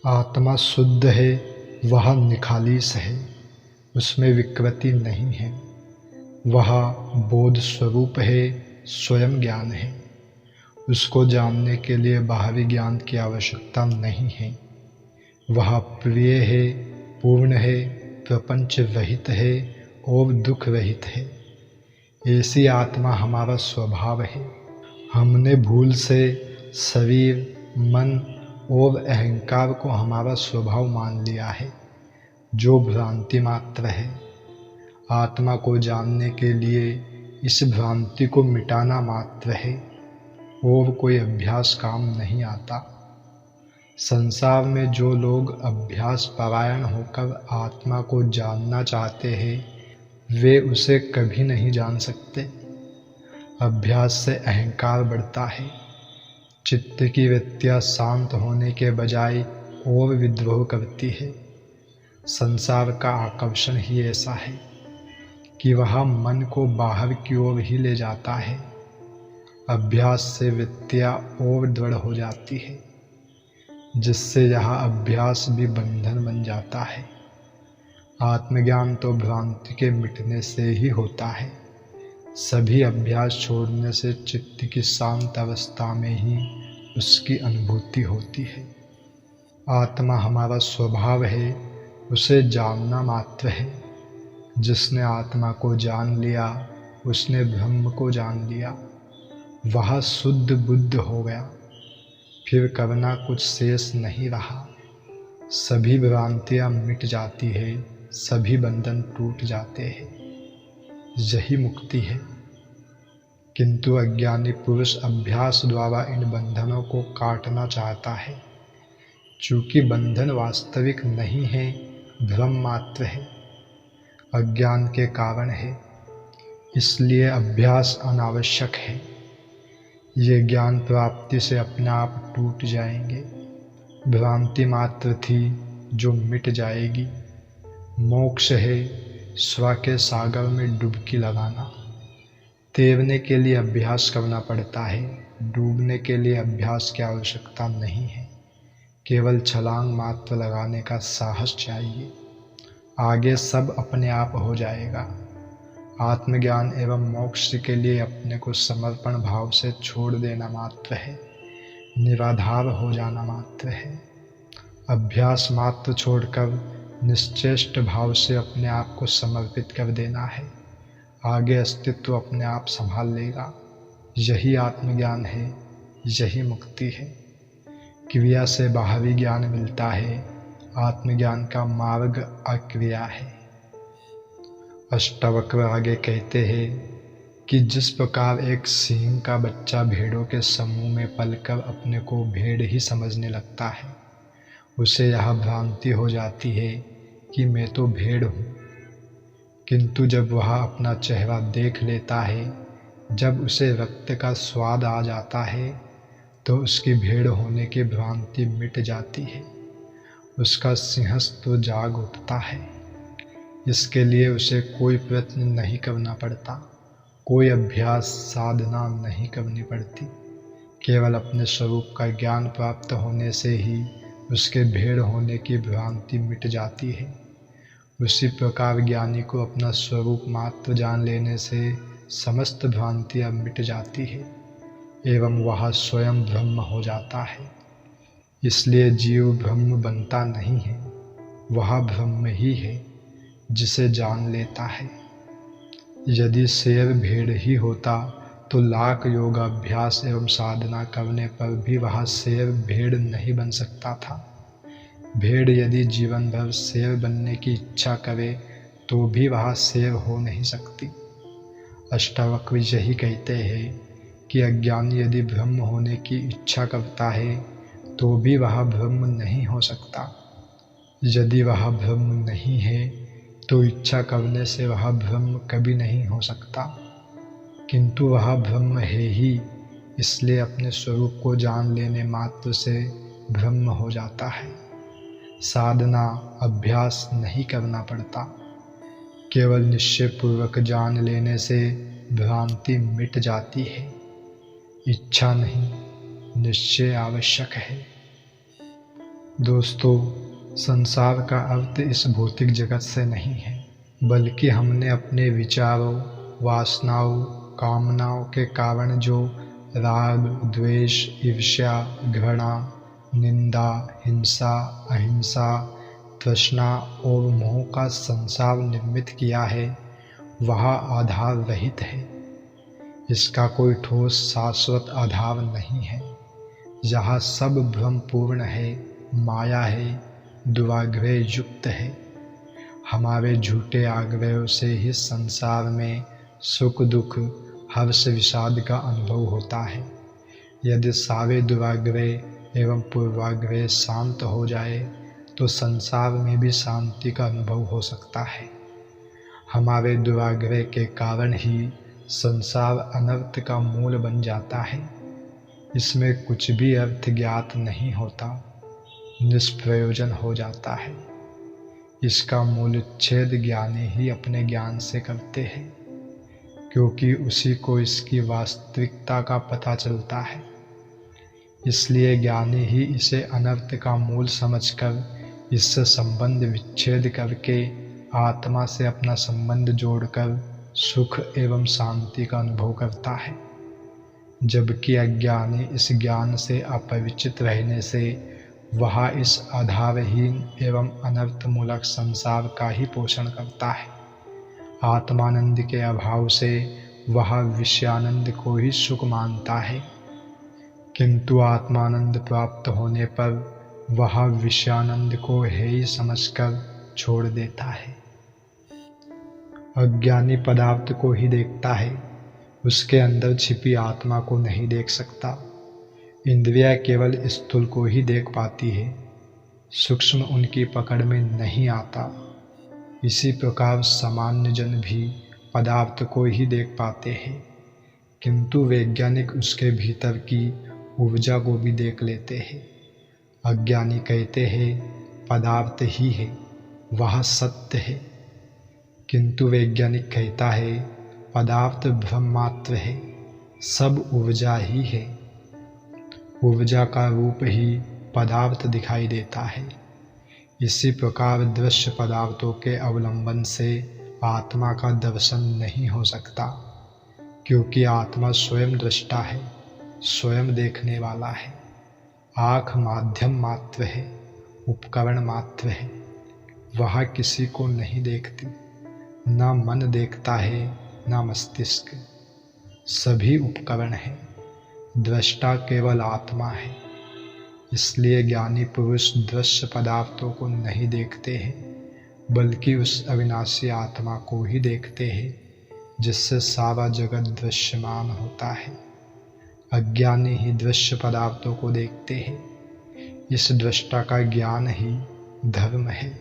आत्मा शुद्ध है, वह निखालिस है, उसमें विकृति नहीं है। वह बोध स्वरूप है, स्वयं ज्ञान है। उसको जानने के लिए बाहरी ज्ञान की आवश्यकता नहीं है। वह प्रिय है, पूर्ण है, प्रपंच रहित है और दुख रहित है। ऐसी आत्मा हमारा स्वभाव है। हमने भूल से शरीर, मन और अहंकार को हमारा स्वभाव मान लिया है, जो भ्रांति मात्र है। आत्मा को जानने के लिए इस भ्रांति को मिटाना मात्र है और कोई अभ्यास काम नहीं आता। संसार में जो लोग अभ्यास परायण होकर आत्मा को जानना चाहते हैं, वे उसे कभी नहीं जान सकते। अभ्यास से अहंकार बढ़ता है। चित्त की वृत्तियाँ शांत होने के बजाय और विद्रोह करती है। संसार का आकर्षण ही ऐसा है कि वह मन को बाहर की ओर ही ले जाता है। अभ्यास से वृत्तियाँ और दृढ़ हो जाती है, जिससे यह अभ्यास भी बंधन बन जाता है। आत्मज्ञान तो भ्रांति के मिटने से ही होता है। सभी अभ्यास छोड़ने से चित्त की शांत अवस्था में ही उसकी अनुभूति होती है। आत्मा हमारा स्वभाव है, उसे जानना मात्र है। जिसने आत्मा को जान लिया, उसने ब्रह्म को जान लिया। वह शुद्ध बुद्ध हो गया। फिर करना कुछ शेष नहीं रहा। सभी भ्रांतियाँ मिट जाती है, सभी बंधन टूट जाते हैं। यही मुक्ति है। किंतु अज्ञानी पुरुष अभ्यास द्वारा इन बंधनों को काटना चाहता है। चूँकि बंधन वास्तविक नहीं है, भ्रम मात्र है, अज्ञान के कारण है, इसलिए अभ्यास अनावश्यक है। ये ज्ञान प्राप्ति से अपने आप टूट जाएंगे। भ्रांति मात्र थी जो मिट जाएगी। मोक्ष है स्व के सागर में डुबकी लगाना। तैरने के लिए अभ्यास करना पड़ता है, डूबने के लिए अभ्यास की आवश्यकता नहीं है। केवल छलांग मात्र लगाने का साहस चाहिए। आगे सब अपने आप हो जाएगा। आत्मज्ञान एवं मोक्ष के लिए अपने को समर्पण भाव से छोड़ देना मात्र है, निराधार हो जाना मात्र है। अभ्यास मात्र छोड़कर निश्चेष्ट भाव से अपने आप को समर्पित कर देना है। आगे अस्तित्व अपने आप संभाल लेगा। यही आत्मज्ञान है, यही मुक्ति है। क्रिया से बाहरी ज्ञान मिलता है। आत्मज्ञान का मार्ग अक्रिया है। अष्टावक्र आगे कहते हैं कि जिस प्रकार एक सिंह का बच्चा भेड़ों के समूह में पलकर अपने को भेड़ ही समझने लगता है, उसे यह भ्रांति हो जाती है कि मैं तो भेड़ हूँ। किंतु जब वह अपना चेहरा देख लेता है, जब उसे रक्त का स्वाद आ जाता है, तो उसकी भेड़ होने की भ्रांति मिट जाती है। उसका सिंहस्थ जाग उठता है। इसके लिए उसे कोई प्रयत्न नहीं करना पड़ता, कोई अभ्यास साधना नहीं करनी पड़ती। केवल अपने स्वरूप का ज्ञान प्राप्त होने से ही उसके भेड़ होने की भ्रांति मिट जाती है। उसी प्रकार ज्ञानी को अपना स्वरूप मात्र जान लेने से समस्त भ्रांतियाँ मिट जाती है एवं वह स्वयं ब्रह्म हो जाता है। इसलिए जीव ब्रह्म बनता नहीं है, वह ब्रह्म ही है जिसे जान लेता है। यदि शेर भेड़ ही होता तो लाख योगाभ्यास एवं साधना करने पर भी वह शेर भेड़ नहीं बन सकता था। भेड़ यदि जीवन भर शेर बनने की इच्छा करे तो भी वह शेर हो नहीं सकती। अष्टावक्र यही कहते हैं कि अज्ञानी यदि ब्रह्म होने की इच्छा करता है तो भी वह ब्रह्म नहीं हो सकता। यदि वह ब्रह्म नहीं है तो इच्छा करने से वह ब्रह्म कभी नहीं हो सकता। किंतु वह ब्रह्म है ही, इसलिए अपने स्वरूप को जान लेने मात्र से ब्रह्म हो जाता है। साधना अभ्यास नहीं करना पड़ता। केवल निश्चय पूर्वक जान लेने से भ्रांति मिट जाती है। इच्छा नहीं, निश्चय आवश्यक है। दोस्तों, संसार का अर्थ इस भौतिक जगत से नहीं है, बल्कि हमने अपने विचारों, वासनाओं, कामनाओं के कारण जो राग, द्वेष, ईर्ष्या, घृणा, निंदा, हिंसा, अहिंसा, तृष्णा और मोह का संसार निर्मित किया है, वह आधार रहित है। इसका कोई ठोस शाश्वत आधार नहीं है। यहाँ सब भ्रमपूर्ण है, माया है, दुराग्रह युक्त है। हमारे झूठे आग्रहों से ही संसार में सुख दुख, हर्ष विषाद का अनुभव होता है। यदि सारे दुराग्रह एवं पूर्वाग्रह शांत हो जाए तो संसार में भी शांति का अनुभव हो सकता है। हमारे दुराग्रह के कारण ही संसार अनर्थ का मूल बन जाता है। इसमें कुछ भी अर्थ ज्ञात नहीं होता, निष्प्रयोजन हो जाता है। इसका मूल छेद ज्ञानी ही अपने ज्ञान से करते हैं, क्योंकि उसी को इसकी वास्तविकता का पता चलता है। इसलिए ज्ञानी ही इसे अनर्थ का मूल समझकर इससे संबंध विच्छेद करके आत्मा से अपना संबंध जोड़कर सुख एवं शांति का अनुभव करता है। जबकि अज्ञानी इस ज्ञान से अपरिचित रहने से वह इस आधारहीन एवं अनर्थमूलक संसार का ही पोषण करता है। आत्मानंद के अभाव से वह विषयानंद को ही सुख मानता है, किंतु आत्मानंद प्राप्त होने पर वह विषयानंद को है ही समझकर छोड़ देता है। अज्ञानी पदार्थ को ही देखता है, उसके अंदर छिपी आत्मा को नहीं देख सकता। इंद्रियां केवल स्थूल को ही देख पाती है, सूक्ष्म उनकी पकड़ में नहीं आता। इसी प्रकार सामान्य जन भी पदार्थ को ही देख पाते हैं, किंतु वैज्ञानिक उसके भीतर की ऊर्जा को भी देख लेते हैं। अज्ञानी कहते हैं पदार्थ ही है, वह सत्य है, किंतु वैज्ञानिक कहता है पदार्थ भ्रम मात्र है, सब ऊर्जा ही है। ऊर्जा का रूप ही पदार्थ दिखाई देता है। इसी प्रकार दृश्य पदार्थों के अवलंबन से आत्मा का दर्शन नहीं हो सकता, क्योंकि आत्मा स्वयं दृष्टा है, स्वयं देखने वाला है। आँख माध्यम मात्र है, उपकरण मात्र है, वह किसी को नहीं देखती। न मन देखता है, न मस्तिष्क, सभी उपकरण हैं। दृष्टा केवल आत्मा है। इसलिए ज्ञानी पुरुष दृश्य पदार्थों को नहीं देखते हैं, बल्कि उस अविनाशी आत्मा को ही देखते हैं, जिससे सारा जगत दृश्यमान होता है। अज्ञानी ही दृश्य पदार्थों को देखते हैं। इस दृष्टा का ज्ञान ही धर्म है।